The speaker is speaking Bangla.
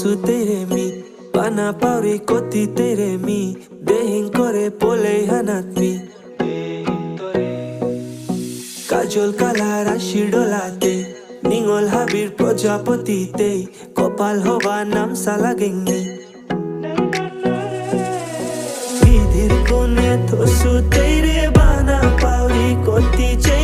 su tere mi Pana pauri koti tere mi Dehin kore pole hanat mi কাজল কালার আশি ডোলাতে নিঙল হাবির প্রজাপতিতে কপাল হবা নাম সালা গেঙ্গি বিধির কোণে থসু তেরে বানা পাউরি কতি চাই